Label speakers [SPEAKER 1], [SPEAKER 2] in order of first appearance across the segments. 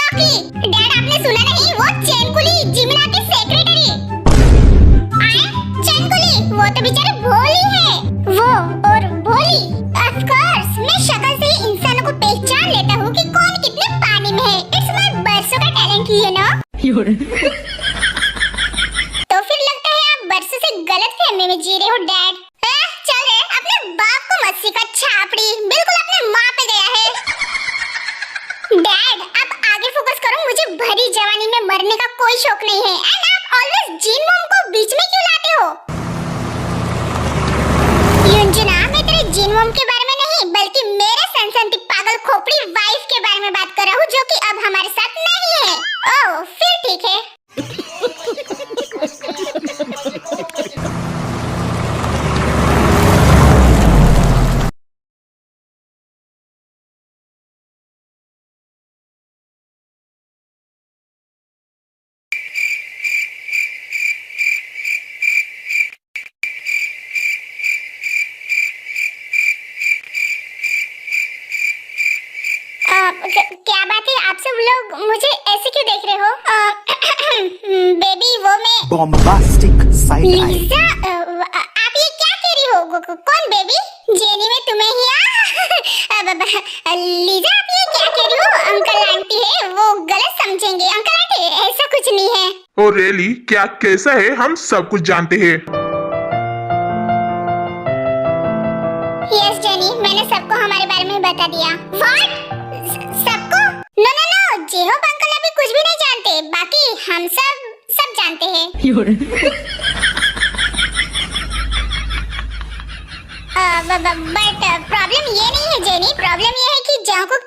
[SPEAKER 1] Dad आपने सुना नहीं, वो चैनकुली जिमिना की सेक्रेटरी। आए चैनकुली, वो तो बेचारी भोली है। वो और भोली, ऑफ कोर्स मैं शक्ल से ही इंसानों को पहचान लेता हूँ कि कौन कितने पानी में है। इट्स माय बरसों का टैलेंट, यू नो। तो फिर लगता है आप बरसों से गलत फहमी में जी रहे हो डैड। चल रे, अपने बाप को मत सिखा छापड़ी, बिल्कुल अपने माँ पे गया है। डैड आप आगे फोकस करो, मुझे भरी जवानी में मरने का कोई शौक नहीं है। एंड आप ऑलवेज जीन मॉम को बीच में क्यों लाते हो? युंजुना, मैं तेरे जीन मॉम के बारे में नहीं बल्कि मेरे सनसनती पागल खोपड़ी वाइफ के बारे में बात कर रहा हूँ, जो कि अब हमारे साथ नहीं है। ओह फिर ठीक है। क्या बात है, आप सब लोग मुझे ऐसे क्यों देख रहे हो? बेबी वो मैं
[SPEAKER 2] बॉम्बास्टिक साइड आई।
[SPEAKER 1] लीजा, आप ये क्या कह रही हो? कौन बेबी? जेनी में तुम्हें ही लीजा आप ये क्या कह रही हो? अंकल आंटी है, वो गलत समझेंगे। अंकल आंटी ऐसा कुछ नहीं है।
[SPEAKER 3] ओ रेली, क्या कैसा है हम सब कुछ जानते हैं।
[SPEAKER 1] यस जेनी, मैंने सबको हमारे बारे में बता दिया। व्हाट? सबको? नो नो नो, जेहोप अंकल अभी कुछ भी नहीं जानते, बाकी हम सब जानते हैं। बट प्रॉब्लम ये नहीं है जेनी, प्रॉब्लम ये है कि जंकुक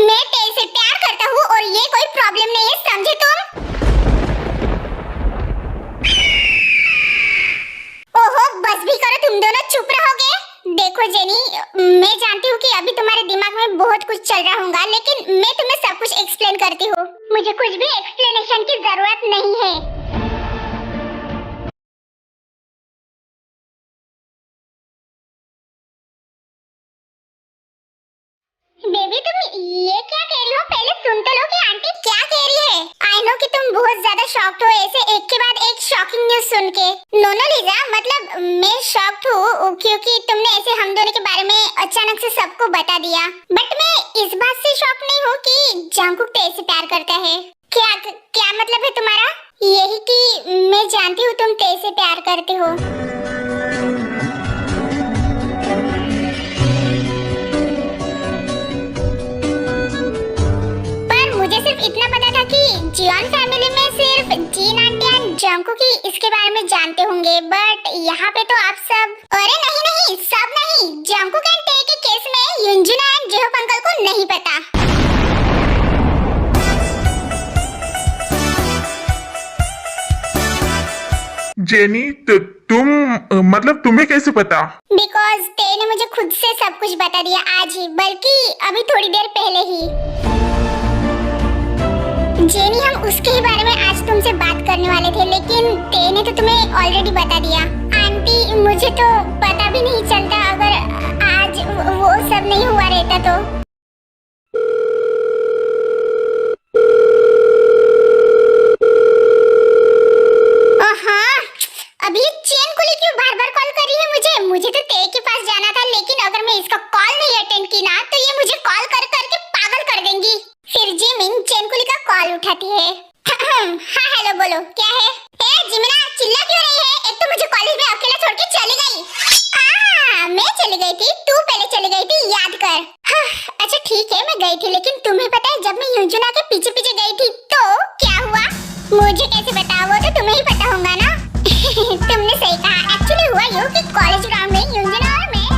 [SPEAKER 1] मैं तेरे से प्यार करता हूँ और ये कोई प्रॉब्लम नहीं है, समझे तुम? ओहो बस भी करो, तुम दोनों चुप रहोगे? देखो जेनी, मैं जानती हूँ कि अभी तुम्हारे दिमाग में बहुत कुछ चल रहा होगा, लेकिन मैं तुम्हें सब कुछ एक्सप्लेन करती हूँ। मुझे कुछ भी एक्सप्लेनेशन की जरूरत नहीं है। बेबी तुम ये क्या कह रही हो? पहले सुन तो लो कि आंटी क्या कह रही है। आई नो कि तुम बहुत ज्यादा शॉक्ड हो ऐसे एक के बाद एक शॉकिंग न्यूज सुन के। नो नो लीजा, मतलब मैं शॉक्ड हूँ क्योंकि तुमने ऐसे हम दोनों के बारे में अचानक से सबको बता दिया। बट मैं इस बात से शॉक नहीं हूँ कि जंकुक तेरे से प्यार करता है। क्या मतलब है तुम्हारा? यही कि मैं जानती हूँ तुम तेरे से प्यार करते हो। इतना पता था कि जियोन फैमिली में सिर्फ जीन आंटी एंड जंकुक ही इसके बारे में जानते होंगे, बट यहाँ पे तो आप सब। अरे नहीं, सब नहीं, जंकुक एंड टे के केस में युंजुना एंड जेहोप अंकल को नहीं पता।
[SPEAKER 3] जेनी, तो तुम मतलब तुम्हें कैसे पता?
[SPEAKER 1] बिकॉज टे ने मुझे खुद से सब कुछ बता दिया आज ही, बल्कि अभी थोड़ी देर पहले ही। जेनी, हम उसके ही बारे में आज तुमसे बात करने वाले थे, लेकिन टे ने तो तुम्हें ऑलरेडी बता दिया। आंटी मुझे तो पता भी नहीं चलता अगर आज वो सब नहीं हुआ रहता तो। अभी चैनकुली क्यों बार-बार कॉल कर रही है मुझे तो टे के पास जाना था, लेकिन अगर मैं इसका कॉल नहीं अटेंड की ना तो ये मुझे कॉल कर करके पागल कर देंगी। फिर जिमिन चैनकुली का कॉल उठाती है। हाँ हेलो, बोलो क्या है? जिमिना चिल्ला क्यों रही है? एक तो मुझे कॉलेज में अकेला छोड़ के चली गई। मैं चली गई थी, तू पहले चली गई थी, याद कर। अच्छा ठीक है मैं गई थी, लेकिन तुम्हें पता है जब मैं युंजुना के पीछे पीछे गई थी तो क्या हुआ? मुझे कैसे पता? वो तो तुम्हें ही पता होगा ना। तुमने सही कहा, एक्चुअली हुआ यूं कि कॉलेज ग्राउंड में युंजुना और मैं।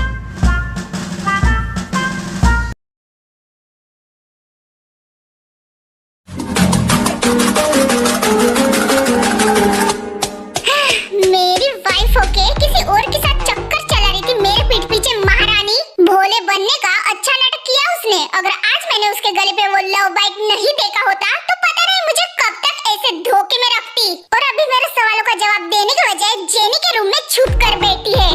[SPEAKER 1] मेरी वाइफ होके किसी और के साथ चक्कर चला रही थी मेरे पीठ पीछे महारानी। भोले बनने का अच्छा नाटक किया उसने। अगर आज मैंने उसके गले पे वो लव बाइट नहीं देखा होता तो पता नहीं मुझे कब तक ऐसे धोखे में रखती। और अभी मेरे सवालों का जवाब देने के बजाय जेनी के रूम में छुप कर बैठी है।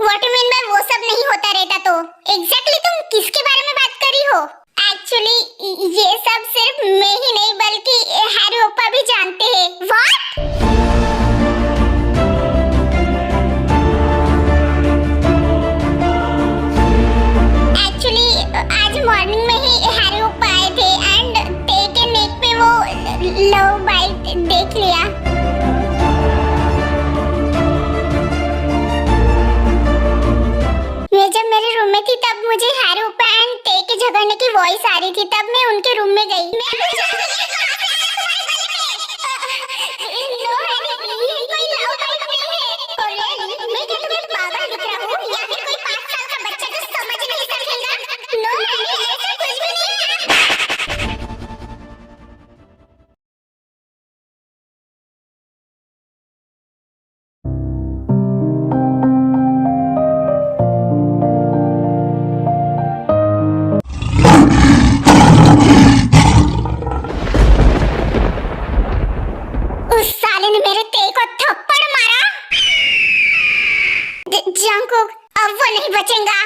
[SPEAKER 1] What you mean by वो सब एग्जैक्टली तुम किसके बारे में बात कर रही हो? एक्चुअली ये सब सिर्फ मैं ही नहीं बल्कि हैरी ओप्पा भी जानते हैं। व्हाट? एक्चुअली आज मॉर्निंग में ही हैरी ओप्पा आए थे एंड ते के नेक पे वो लव बाइट देख लिया। मैं जब मेरे रूम में थी तब मुझे हैरी ओप्पा एंड ते के झगड़ने की वॉइस आ रही थी, तब मैं उनके रूम में गई। उस साले ने मेरे ते को थप्पड़ मारा। जंकुक अब वो नहीं बचेगा।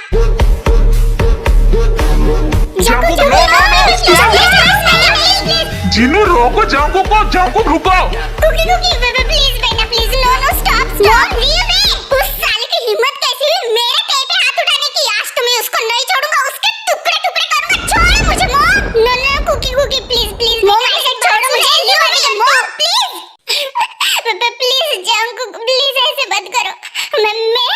[SPEAKER 3] जंकुक जिन्नू रोको, जंकुक रुको।
[SPEAKER 1] कुकी बेबी प्लीज बेटा please, no stop leave me. उस साले की हिम्मत कैसी हुई मेरे ते पे हाथ उठाने की? आज तो मैं उसको नहीं छोड़ूंगा, उसके टुकड़े करूंगा। छोड़ो मुझे mom. No Kookie please mom ऐसे छोड़ो मुझे। Mom please please Jungkook please ऐसे मत करो। मैं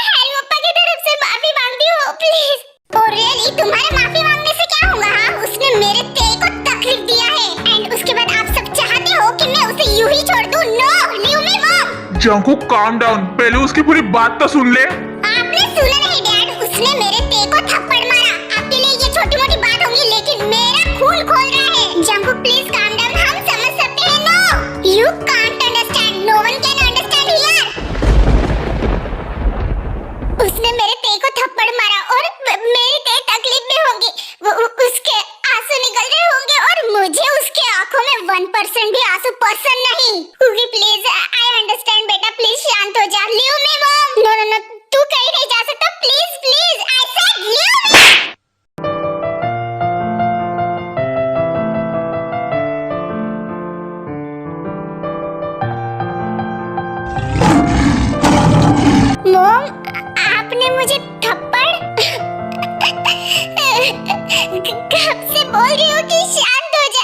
[SPEAKER 1] हैरी ओप्पा की तरफ से माफी मांगती हूँ प्लीज। और रियली तुम्हारे माफी मांगने से क्या होगा? हाँ उसने मेरे ते को तकलीफ दिया है एंड उसके बाद आप सब चाहते हो कि मैं उसे यूं ही छोड़ दूं। No leave me mom.
[SPEAKER 3] Jungkook calm down, पहले उसकी पूरी बात तो सुन ले।
[SPEAKER 1] आपने सुना नहीं डैड, उसने मेरे ते को थप्पड़ मारा। आपके लिए ये छोटी मोटी बात होगी लेकिन मेरा खून खोल रहा है। जंकुक प्लीज काम डाउन, हम समझ सकते हैं। No you can't understand, no one can understand here. उसने मेरे ते को थप्पड़ मारा और मेरी ते तकलीफ में होगी। उसके आंसू निकल रहे होंगे और मुझे उसके आंखों में 1% भी आंसू पसंद नहीं। कुकी प्लीज आई अंडरस्टैंड बेटा, प्लीज शांत हो जा। Leave me mom. नो तू कहीं नहीं जा सकता। Please I said leave me. Mom आपने मुझे थप्पड़ कब से बोल रही हो कि शांत हो जा?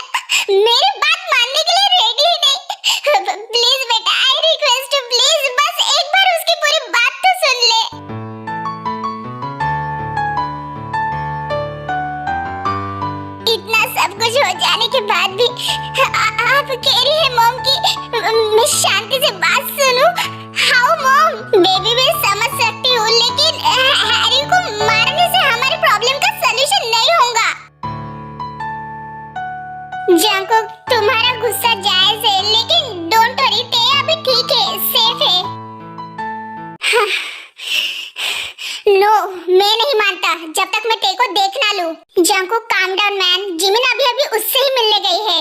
[SPEAKER 1] मेरी बात मानने के लिए रेडी ही नहीं। प्लीज बेटा आई रिक्वेस्ट यू प्लीज, बस एक बार उसकी पूरी बात तो सुन ले। इतना सब कुछ हो जाने के बाद भी आप कह रही है मॉम कि मैं शांति से बात सुनूं? How mom? बेबी मैं समझ सकती हूँ लेकिन हैरी को मारने से हमारी प्रॉब्लम का सलूशन नहीं होगा। जंकुक तुम्हारा गुस्सा जायज है लेकिन डोंट वरी, ते अभी ठीक है, सेफ है। नो मैं नहीं मानता जब तक मैं ते को देख ना लूं। Jungkook calm down man, Jimin अभी उससे ही मिलने गई है।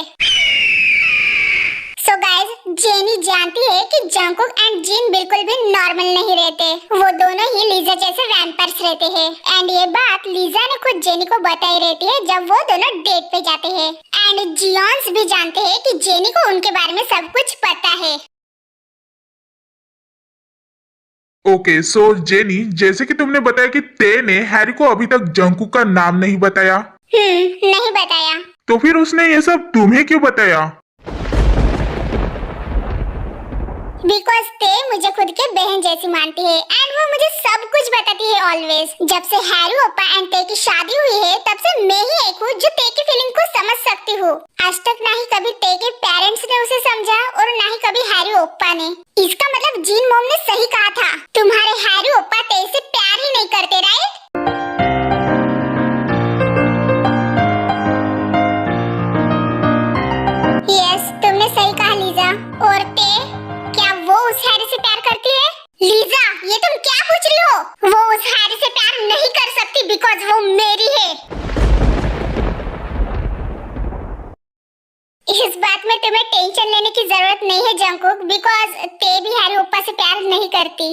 [SPEAKER 1] सो गाइस जेनी जानती है कि जंकुक एंड जिन बिल्कुल भी नॉर्मल नहीं रहते। वो दोनों ही लीजा जैसे वैम्पायर्स रहते हैं एंड ये बात लीजा ने खुद जेनी को बताई रहती है जब वो दोनों डेट पे जाते हैं। एंड जियॉन्स भी जानते हैं कि जेनी को उनके बारे में सब कुछ पता है।
[SPEAKER 3] ओके सो जेनी, जैसे कि तुमने बताया कि ते ने हैरी को अभी तक जंकुक का नाम नहीं बताया।
[SPEAKER 1] नहीं बताया।
[SPEAKER 3] तो फिर उसने ये सब तुम्हें क्यों बताया?
[SPEAKER 1] बिकॉज ते मुझे खुद के बहन जैसी मानती है एंड वो मुझे सब कुछ बताती है ऑलवेज। जब से हैरी ओप्पा एंड ते की शादी हुई है तब से मैं ही एक हूँ जो ते की फीलिंग को समझ सकती हूँ। आज तक ना ही कभी ते के पेरेंट्स ने उसे समझा और ना ही कभी हैरी ओप्पा ने। इसका मतलब जिन मॉम ने सही कहा था, तुम्हारे हैरी ओप्पा ते से प्यार ही नहीं करते, राइट? यस तुमने सही कहा लीजा। और ते क्या वो उस हैरी से प्यार करती है? लीजा ये तुम क्या पूछ रही हो? वो उस हैरी से प्यार नहीं कर सकती बिकॉज वो मेरी है। इस बात में तुम्हें टेंशन लेने की जरूरत नहीं है जंकुक, बिकॉज ते भी हैरी ओप्पा से प्यार नहीं करती।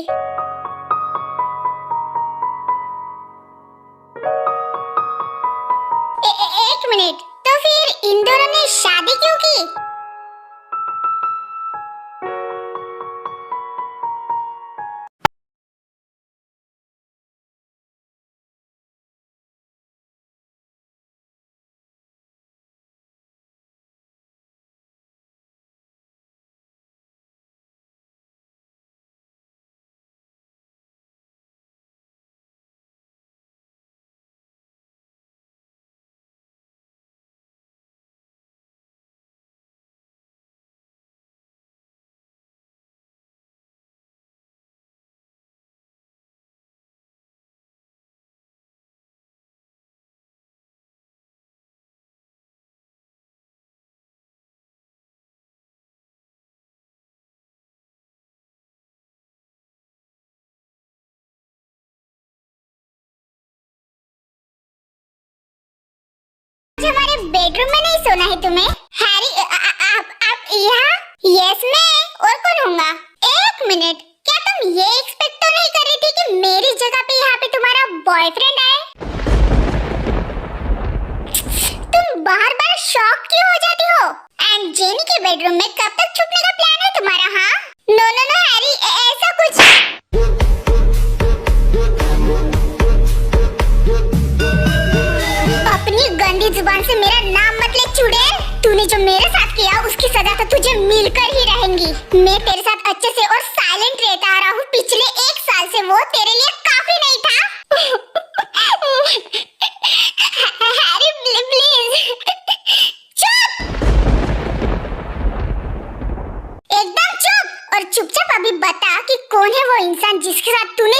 [SPEAKER 1] बेडरूम में नहीं सोना है तुम्हें? हैरी आप यहाँ? यस मैं, और कौन होगा? एक मिनट, क्या तुम ये एक्सपेक्ट तो नहीं कर रही थी कि मेरी जगह पे यहाँ पे तुम्हारा बॉयफ्रेंड आए? तुम बार-बार शॉक क्यों हो जाती हो? एंड जेनी के बेडरूम में कब तक छुपने का प्लान है तुम्हारा? हाँ? नो नो नो हैरी, ऐसा कुछ। अपनी गंदी जुबान से मेरा नाम मत ले चुड़ैल। तूने जो मेरे साथ किया उसकी सजा तो तुझे मिलकर ही रहेंगी। मैं तेरे साथ अच्छे से और साइलेंट रहता आ रहा हूँ पिछले 1 साल से, वो तेरे लिए काफी नहीं था? हैरी प्लीज चुप, एकदम चुप, और चुपचाप अभी बता कि कौन है वो इंसान जिसके साथ तूने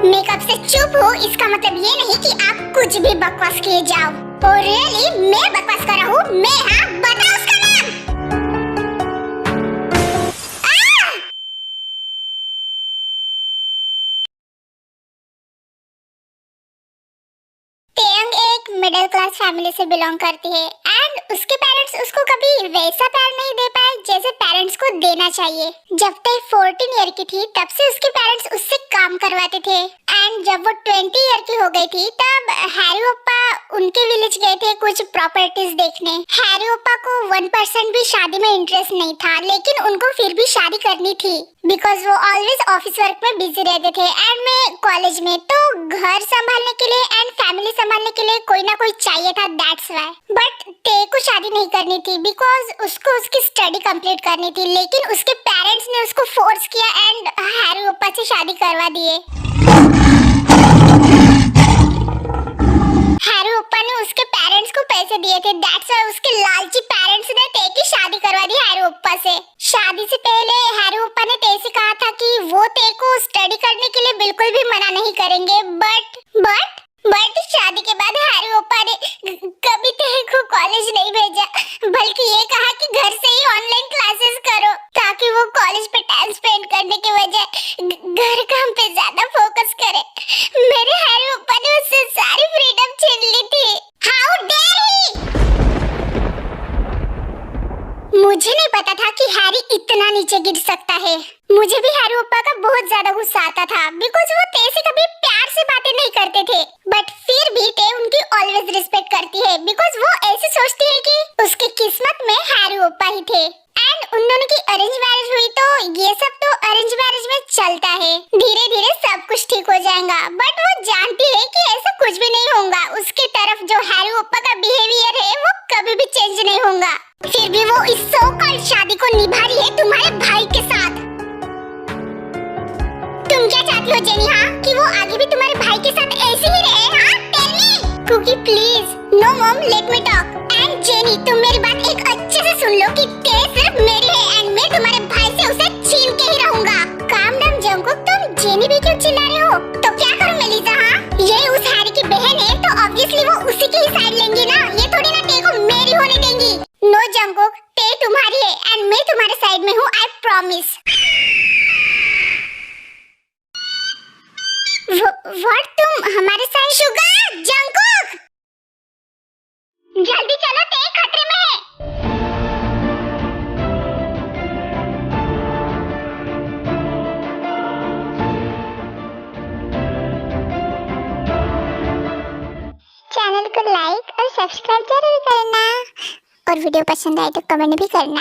[SPEAKER 1] मैं कब से चुप हूँ, इसका मतलब ये नहीं कि आप कुछ भी बकवास किए जाओ। और रियली मैं बकवास कर रहा हूँ? मैं? हाँ, बता उसका नाम। तेयंग एक मिडिल क्लास फैमिली से बिलोंग करती है एंड उसके पेरेंट्स उसको कभी वैसा प्यार नहीं दे पाए जैसे पेरेंट्स को देना चाहिए। जब तक 14 ईयर की थी तब से उसके पेरेंट्स उससे काम करवाते थे एंड जब वो 20 ईयर की हो गई थी तब हैरी ओप्पा उनके विलेज गए थे कुछ प्रॉपर्टीज देखने। हैरी ओप्पा को 1% भी शादी में इंटरेस्ट नहीं था, लेकिन उनको फिर भी शादी करनी थी बिकॉज वो ऑलवेज ऑफिस वर्क में बिजी रहते थे एंड मैं कॉलेज में, तो घर संभालने के लिए एंड फैमिली संभालने के लिए कोई ना कोई चाहिए था, दैट्स व्हाई। बट ते को शादी नहीं करनी थी बिकॉज उसको उसकी स्टडी कंप्लीट करनी थी, लेकिन उसके पेरेंट्स ने उसको फोर्स किया एंड हैरी ओप्पा से शादी करवा दिए। हैरी ओप्पा ने उसके पेरेंट्स को पैसे दिए थे, दैट्स व्हाई उसके लालची पेरेंट्स ने ते की शादी करवा दी हैरी ओप्पा से। शादी से पहले हैरी ओप्पा ने ते से कहा था कि वो ते को स्टडी करने के लिए बिल्कुल भी मना नहीं करेंगे, बट शादी के बाद हैरी ओप्पा ने कभी ते को कॉलेज नहीं भेजा, बल्कि ये कहा कि घर से ही ऑनलाइन क्लासेस करो ताकि वो कॉलेज पे टाइम स्पेंड करने के बजाय घर काम पे ज्यादा फोकस करे। मेरे हैरी ओप्पा ने उससे सारी फ्रीडम छीन ली थी। How dare he! मुझे नहीं पता था कि हैरी इतना नीचे गिर सकता है। मुझे भी हैरी ओप्पा का बहुत ज्यादा गुस्सा आता था बिकॉज वो ते से कभी प्यार से बातें नहीं करते थे, बट फिर भी ते उनकी ऑलवेज रिस्पेक्ट करती है बिकॉज वो ऐसे सोचती है कि उसकी किस्मत में हैरी ओप्पा ही थे। एंड उन दोनों की अरेंज मैरिज हुई, तो ये सब तो अरेंज मैरिज में चलता है, धीरे धीरे सब कुछ ठीक हो जाएगा। बट वो जानती है कि ऐसा कुछ भी नहीं होगा, उसके तरफ जो हैरी ओप्पा का बिहेवियर है वो कभी भी चेंज नहीं होगा। फिर भी वो इस सो कॉल्ड शादी को निभा रही है तुम्हारे भाई के साथ। तुम क्या चाहती हो जेनी? हाँ, कि वो आगे भी तुम्हारे भाई के साथ ऐसे ही रहे? हाँ, tell me. Kookie please. No mom, let me talk. And Jennie, तुम मेरी बात एक अच्छे से सुन लो कि ते सिर्फ मेरी है एंड मैं तुम्हारे भाई से उसे छीन के ही रहूंगा। काम डाउन जंगकुक, तुम जेनी भी क्यों चिल्ला रहे हो? तो क्या करूं मेलिसा? हाँ, ये उस हैरी की बहन है तो ऑब्वियसली वो उसी की ही साइड लेंगी ना, ये थोड़ी ना ते को मेरी होने देंगी। नो जंगकुक, ते तुम्हारी है एंड मैं तुम्हारे साइड में हूँ, आई प्रॉमिस। व्हाट, तुम हमारे साइड? शुगर, जंगकुक, जल्दी चलो, ते खतरे में है। चैनल को लाइक और सब्सक्राइब जरूर करना और वीडियो पसंद आए तो कमेंट भी करना।